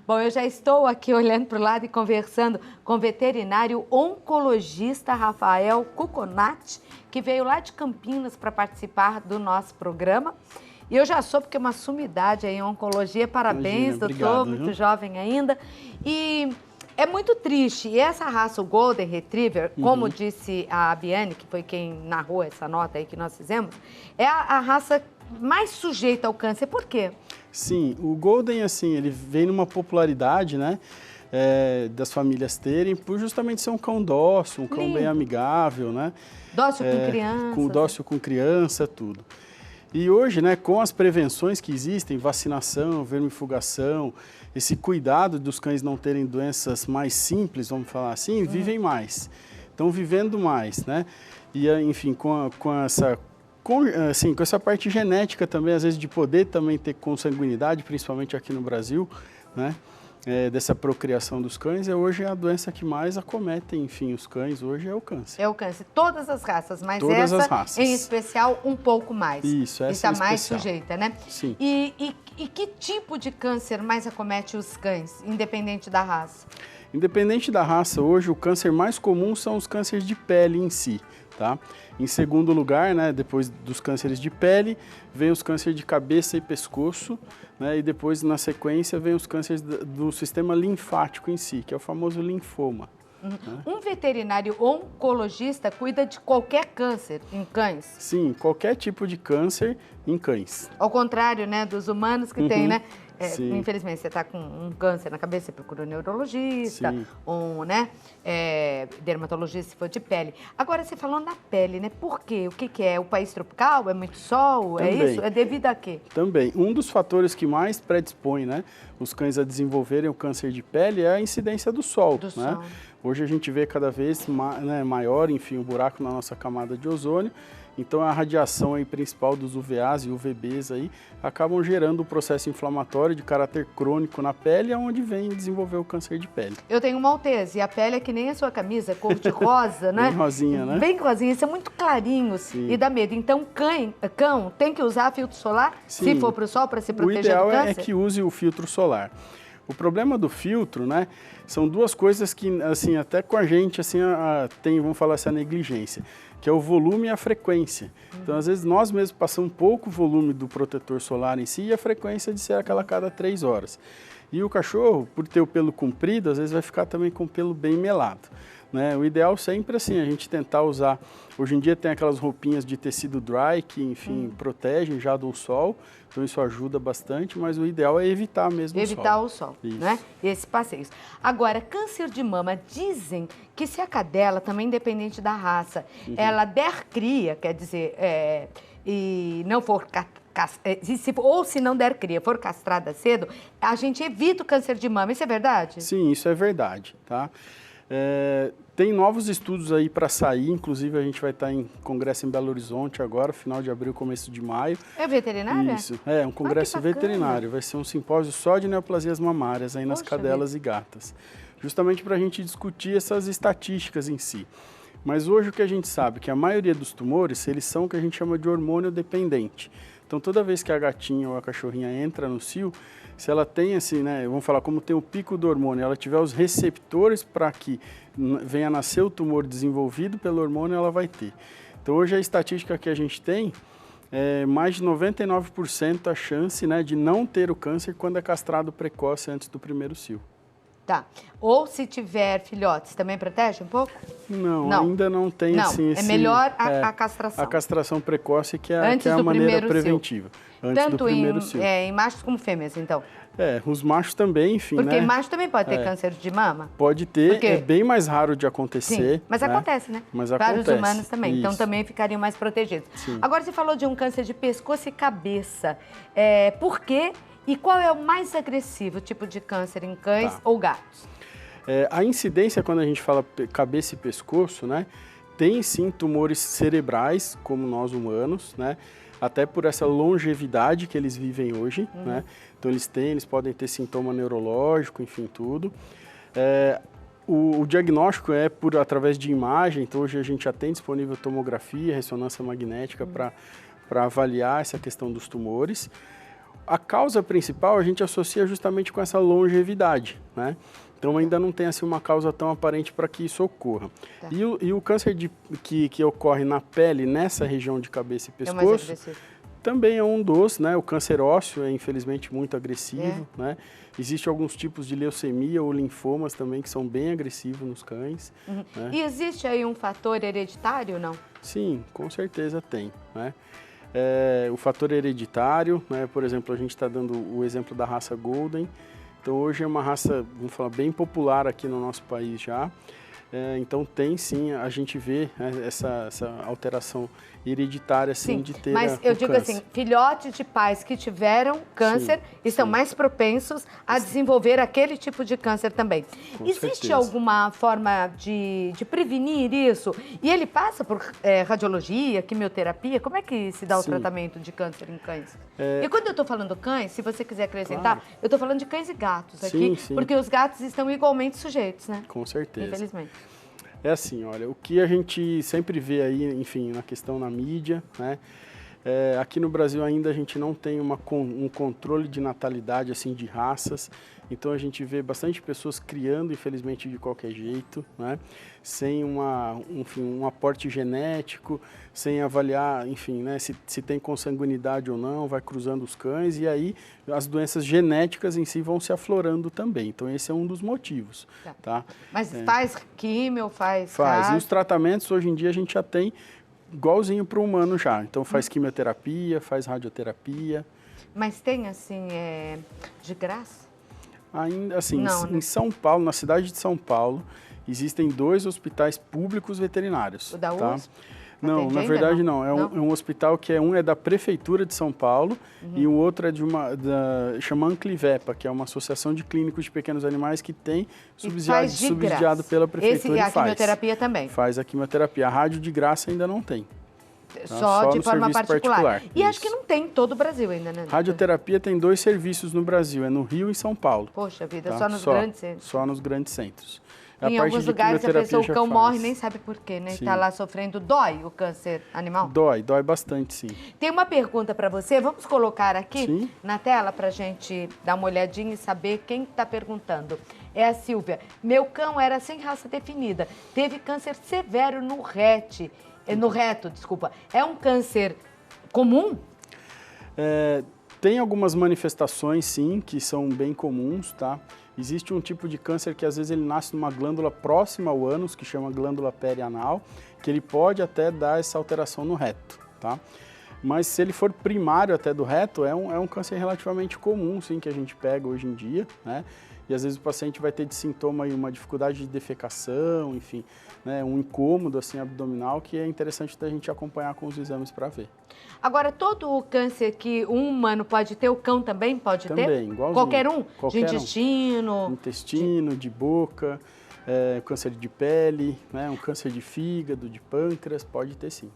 Bom, eu já estou aqui olhando para o lado e conversando com o veterinário oncologista Rafael Cuconati, que veio lá de Campinas para participar do nosso programa. E eu já sou, porque é uma sumidade aí em oncologia. Parabéns, Imagina, doutor, obrigado, muito viu? jovem ainda. E é muito triste. E essa raça, o Golden Retriever, como disse a Biane, que foi quem narrou essa nota aí que nós fizemos, é a raça mais sujeita ao câncer. Por quê? Sim, o Golden, assim, ele vem numa popularidade, né, das famílias terem, por justamente ser um cão dócil, um cão bem Lindo. amigável, né? Dócil com crianças. Dócil com criança, tudo. E hoje, né, com as prevenções que existem, vacinação, vermifugação, esse cuidado dos cães não terem doenças mais simples, vamos falar assim, vivem mais. Estão vivendo mais, né? E, enfim, com essa parte genética também, às vezes de poder também ter consanguinidade, principalmente aqui no Brasil, né? Dessa procriação dos cães, hoje a doença que mais acomete, enfim, os cães hoje é o câncer. É o câncer. Todas as raças, mas Todas essa as raças. em especial um pouco mais. Isso, essa está em mais especial. sujeita, né? Sim. E que tipo de câncer mais acomete os cães, independente da raça? Independente da raça, hoje o câncer mais comum são os cânceres de pele em si, tá? Em segundo lugar, né, depois dos cânceres de pele, vem os cânceres de cabeça e pescoço, né, e depois, na sequência, vem os cânceres do sistema linfático em si, que é o famoso linfoma. Né? Um veterinário oncologista cuida de qualquer câncer em cães? Sim, qualquer tipo de câncer em cães. Ao contrário, né, dos humanos que tem, né? Sim. Infelizmente, você está com um câncer na cabeça, você procura um neurologista, Sim. né, dermatologista, se for de pele. Agora, você falou na pele, né? Por quê? O que é? O país tropical? É muito sol? Também. É isso? É devido a quê? Também. Um dos fatores que mais predispõe, né, os cães a desenvolverem o câncer de pele é a incidência do sol. Do né? sol. Hoje a gente vê cada vez maior, enfim, o buraco na nossa camada de ozônio. Então a radiação aí principal dos UVAs e UVBs aí acabam gerando um processo inflamatório de caráter crônico na pele, onde vem desenvolver o câncer de pele. Eu tenho um maltese e a pele é que nem a sua camisa, cor de rosa, né? Bem rosinha, né? Bem rosinha, isso é muito clarinho e dá medo. Então, cão tem que usar filtro solar, Sim. se for para o sol, para se proteger do câncer? O ideal câncer? é que use o filtro solar. O problema do filtro, né, são duas coisas que, assim, até com a gente, assim, tem, vamos falar assim, a negligência, que é o volume e a frequência. Então, às vezes, nós mesmos passamos pouco volume do protetor solar em si e a frequência de ser aquela a cada 3 horas. E o cachorro, por ter o pelo comprido, às vezes vai ficar também com o pelo bem melado. Né? O ideal sempre assim, a gente tentar usar, hoje em dia tem aquelas roupinhas de tecido dry que, enfim, protegem já do sol, então isso ajuda bastante, mas o ideal é evitar mesmo o sol. Evitar o sol, Isso. né? E esses passeios. Agora, câncer de mama, dizem que se a cadela, também independente da raça, ela der cria, quer dizer, e não for ou se não der cria, for castrada cedo, a gente evita o câncer de mama. Isso é verdade? Sim, isso é verdade, tá? Tem novos estudos aí para sair, inclusive a gente vai estar em congresso em Belo Horizonte agora, final de abril, começo de maio. É veterinária? Isso, um congresso bacana. veterinário, vai ser um simpósio só de neoplasias mamárias aí nas Poxa cadelas e gatas, justamente para a gente discutir essas estatísticas em si. Mas hoje o que a gente sabe é que a maioria dos tumores, eles são o que a gente chama de hormônio dependente. Então toda vez que a gatinha ou a cachorrinha entra no cio, se ela tem assim, né, vamos falar como tem o pico do hormônio, ela tiver os receptores para que venha nascer o tumor desenvolvido pelo hormônio, ela vai ter. Então hoje a estatística que a gente tem é mais de 99% a chance, né, de não ter o câncer quando é castrado precoce antes do primeiro cio. Tá. Ou se tiver filhotes, também protege um pouco? Não, ainda não tem assim é melhor a castração. A castração precoce que é Antes a do maneira primeiro preventiva. cio. Antes Tanto do primeiro cio. em machos como fêmeas, então. Os machos também, enfim, Porque né? macho também pode ter câncer de mama? Pode ter, Porque... é bem mais raro de acontecer. Sim, mas né? acontece, né? Mas Vários acontece. humanos também, então Isso. também ficariam mais protegidos. Sim. Agora você falou de um câncer de pescoço e cabeça. Por quê? E qual é o mais agressivo tipo de câncer em cães ou gatos? A incidência, quando a gente fala cabeça e pescoço, né? Tem sim tumores cerebrais, como nós humanos, né? Até por essa longevidade que eles vivem hoje, né? Então eles podem ter sintoma neurológico, enfim, tudo. O diagnóstico é através de imagem, então hoje a gente já tem disponível tomografia, ressonância magnética para avaliar essa questão dos tumores. A causa principal a gente associa justamente com essa longevidade, né? Então ainda não tem assim uma causa tão aparente para que isso ocorra. Tá. E o câncer que ocorre na pele, nessa região de cabeça e É o mais pescoço, agressivo. também é um dos, né? O câncer ósseo é infelizmente muito agressivo, né? Existem alguns tipos de leucemia ou linfomas também que são bem agressivos nos cães. Uhum. Né? E existe aí um fator hereditário, não? Sim, com certeza tem, né? O fator hereditário, né? Por exemplo, a gente está dando o exemplo da raça Golden. Então hoje é uma raça, vamos falar, bem popular aqui no nosso país já. Então tem sim, a gente vê, né, essa alteração hereditária assim, de ter mas eu digo câncer. assim, filhotes de pais que tiveram câncer estão mais propensos a desenvolver aquele tipo de câncer também. Com Existe certeza. alguma forma de prevenir isso? E ele passa por radiologia, quimioterapia? Como é que se dá o Sim. tratamento de câncer em cães? E quando eu estou falando cães, se você quiser acrescentar, Claro. eu estou falando de cães e gatos aqui, Sim, sim. porque os gatos estão igualmente sujeitos, né? Com certeza. Infelizmente. É assim, olha, o que a gente sempre vê aí, enfim, na questão na mídia, né? Aqui no Brasil ainda a gente não tem um controle de natalidade, assim, de raças. Então a gente vê bastante pessoas criando, infelizmente, de qualquer jeito, né? Sem um aporte genético, sem avaliar, enfim, né? Se tem consanguinidade ou não, vai cruzando os cães e aí as doenças genéticas em si vão se aflorando também. Então esse é um dos motivos, tá? Mas faz químio, faz E os tratamentos hoje em dia a gente já tem igualzinho para o humano já. Então faz quimioterapia, faz radioterapia. Mas tem assim, de graça? Ainda assim, Não, né? em São Paulo, na cidade de São Paulo, existem 2 hospitais públicos veterinários. O da tá? USP? Não, Atende na ainda, verdade não? não. É um hospital que um é da Prefeitura de São Paulo e o outro é chama Anclivepa, que é uma associação de clínicos de pequenos animais que tem subsidiado pela Prefeitura a quimioterapia também? Faz a quimioterapia. A rádio de graça ainda não tem. Só de no forma serviço particular. E acho Isso. que não tem em todo o Brasil ainda, né? Radioterapia tem 2 serviços no Brasil, é no Rio e em São Paulo. Poxa vida, Tá? só nos grandes centros. Só nos grandes centros. Em alguns lugares a pessoa, o cão morre nem sabe por quê, né? Sim. Está lá sofrendo. Dói o câncer animal? Dói bastante, sim. Tem uma pergunta para você, vamos colocar aqui Sim. na tela para a gente dar uma olhadinha e saber quem está perguntando. É a Silvia. Meu cão era sem raça definida, teve câncer severo no reto, desculpa. É um câncer comum? Tem algumas manifestações, sim, que são bem comuns, tá? Existe um tipo de câncer que às vezes ele nasce numa glândula próxima ao ânus, que chama glândula perianal, que ele pode até dar essa alteração no reto, tá? Mas se ele for primário até do reto, é um câncer relativamente comum, sim, que a gente pega hoje em dia, né? E às vezes o paciente vai ter de sintoma aí uma dificuldade de defecação, enfim, né? Um incômodo assim abdominal que é interessante da gente acompanhar com os exames para ver. Agora, todo o câncer que um humano pode ter, o cão também pode ter? Também, igualzinho. Qualquer um? Qualquer de intestino? Intestino, de boca, câncer de pele, né? Um câncer de fígado, de pâncreas, pode ter sim.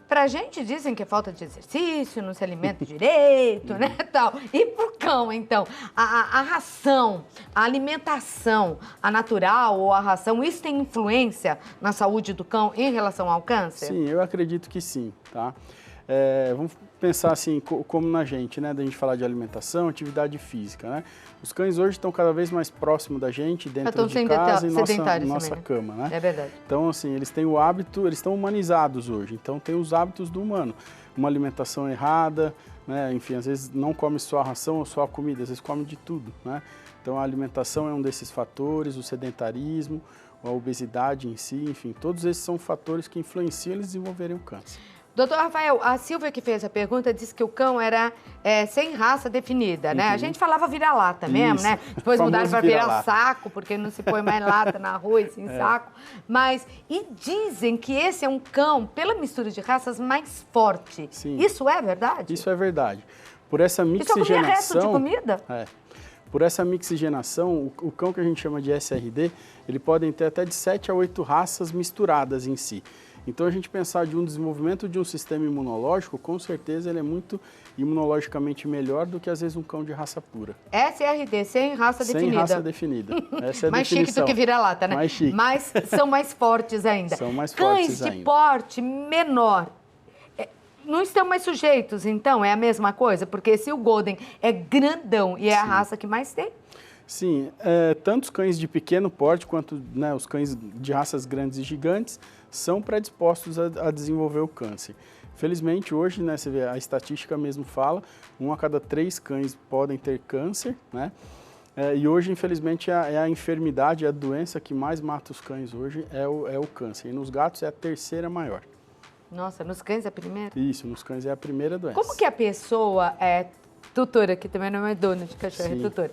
Pra gente dizem que é falta de exercício, não se alimenta direito, né, tal. E pro cão, então, a ração, a alimentação, a natural ou a ração, isso tem influência na saúde do cão em relação ao câncer? Sim, eu acredito que sim, tá? Vamos pensar assim, como na gente, né? Da gente falar de alimentação, atividade física, né? Os cães hoje estão cada vez mais próximos da gente, dentro de casa e nossa cama, né? É verdade. Então, assim, eles têm o hábito, eles estão humanizados hoje, então tem os hábitos do humano. Uma alimentação errada, né? Enfim, às vezes não come só a ração ou só a comida, às vezes come de tudo, né? Então a alimentação é um desses fatores, o sedentarismo, a obesidade em si, enfim, todos esses são fatores que influenciam eles desenvolverem o câncer. Doutor Rafael, a Silvia que fez a pergunta disse que o cão era sem raça definida, né? A gente falava vira-lata mesmo, né? Depois mudaram para vira-saco, porque não se põe mais lata na rua e sim saco. E dizem que esse é um cão, pela mistura de raças, mais forte. Sim. Isso é verdade? Isso é verdade. Por essa mixigenação... Isso comia resto de comida? Por essa mixigenação, o cão que a gente chama de SRD, ele pode ter até de 7 a 8 raças misturadas em si. Então, a gente pensar de um desenvolvimento de um sistema imunológico, com certeza ele é muito imunologicamente melhor do que, às vezes, um cão de raça pura. SRD, sem raça definida. Sem raça definida. Essa é a mais definição. chique do que vira-lata, né? Mais chique. Mas são mais fortes ainda. São mais fortes ainda. Cães de porte menor, não estão mais sujeitos, então? É a mesma coisa? Porque se o Golden é grandão e é a raça que mais tem... Sim, tanto os cães de pequeno porte quanto, né, os cães de raças grandes e gigantes são predispostos a desenvolver o câncer. Felizmente hoje, né, você vê, a estatística mesmo fala, 1 a cada 3 cães podem ter câncer, né? E hoje, infelizmente, é a enfermidade, a doença que mais mata os cães hoje é o câncer. E nos gatos é a terceira maior. Nossa, nos cães é a primeira? Isso, nos cães é a primeira doença. Como que a pessoa tutora, que também não é dona de cachorro, Sim. é tutora,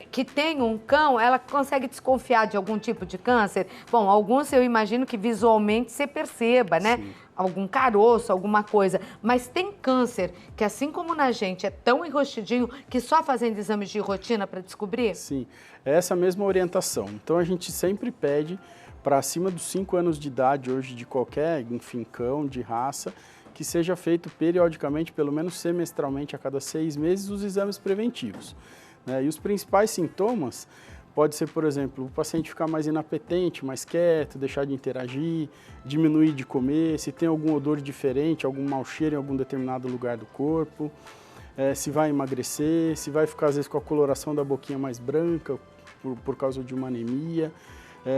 que tem um cão, ela consegue desconfiar de algum tipo de câncer? Bom, alguns eu imagino que visualmente você perceba, né? Sim. Algum caroço, alguma coisa. Mas tem câncer que, assim como na gente, é tão enrostidinho que só fazendo exames de rotina para descobrir? Sim, é essa mesma orientação. Então a gente sempre pede para acima dos 5 anos de idade hoje de qualquer, enfim, cão de raça, que seja feito periodicamente, pelo menos semestralmente, a cada 6 meses, os exames preventivos. E os principais sintomas pode ser, por exemplo, o paciente ficar mais inapetente, mais quieto, deixar de interagir, diminuir de comer, se tem algum odor diferente, algum mau cheiro em algum determinado lugar do corpo, se vai emagrecer, se vai ficar às vezes com a coloração da boquinha mais branca por causa de uma anemia,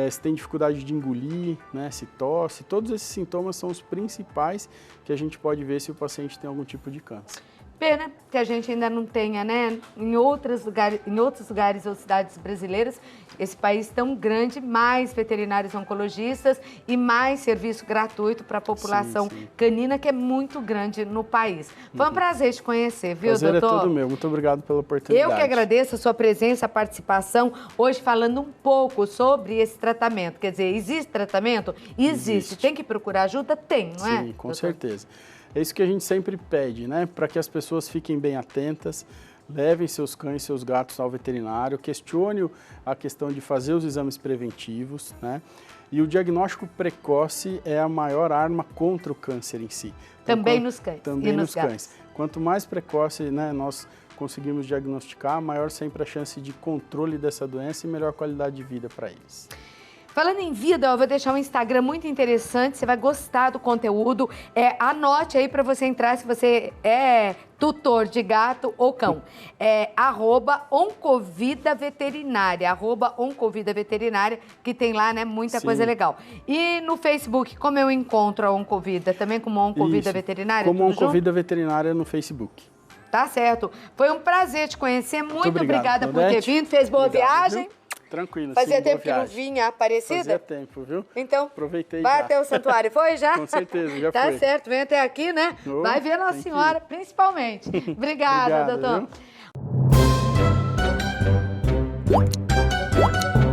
se tem dificuldade de engolir, né, se tosse. Todos esses sintomas são os principais que a gente pode ver se o paciente tem algum tipo de câncer. Pena que a gente ainda não tenha, né, em outros lugares ou cidades brasileiras, esse país tão grande, mais veterinários oncologistas e mais serviço gratuito para a população canina, que é muito grande no país. Foi um prazer te conhecer, viu, Prazer doutor? É todo meu. Muito obrigado pela oportunidade. Eu que agradeço a sua presença, a participação, hoje falando um pouco sobre esse tratamento. Quer dizer, existe tratamento? Existe. Tem que procurar ajuda? Tem, não é? Sim, com certeza. É isso que a gente sempre pede, né? Para que as pessoas fiquem bem atentas, levem seus cães, seus gatos ao veterinário, questione a questão de fazer os exames preventivos, né? E o diagnóstico precoce é a maior arma contra o câncer em si. Então, também nos cães. Também e nos gatos. cães. Quanto mais precoce, né, nós conseguimos diagnosticar, maior sempre a chance de controle dessa doença e melhor qualidade de vida para eles. Falando em vida, eu vou deixar um Instagram muito interessante, você vai gostar do conteúdo. Anote aí para você entrar se você é tutor de gato ou cão. @oncovidaveterinária, @oncovidaveterinária, que tem lá, né, muita coisa legal. E no Facebook, como eu encontro a Oncovida? Também como Oncovida Veterinária? Como Oncovida Veterinária no Facebook. Tá certo. Foi um prazer te conhecer. Muito obrigada por ter Odete. vindo. Fez boa viagem? Viu? Tranquilo, Fazia sim, tempo que boa não viagem. vinha Aparecida? Fazia tempo, viu? Então, aproveitei vai já. até o santuário. Foi já? Com certeza, já tá foi. certo, vem até aqui, né? Oh, vai ver Nossa Senhora, principalmente. Obrigada, Obrigado, doutor. Viu?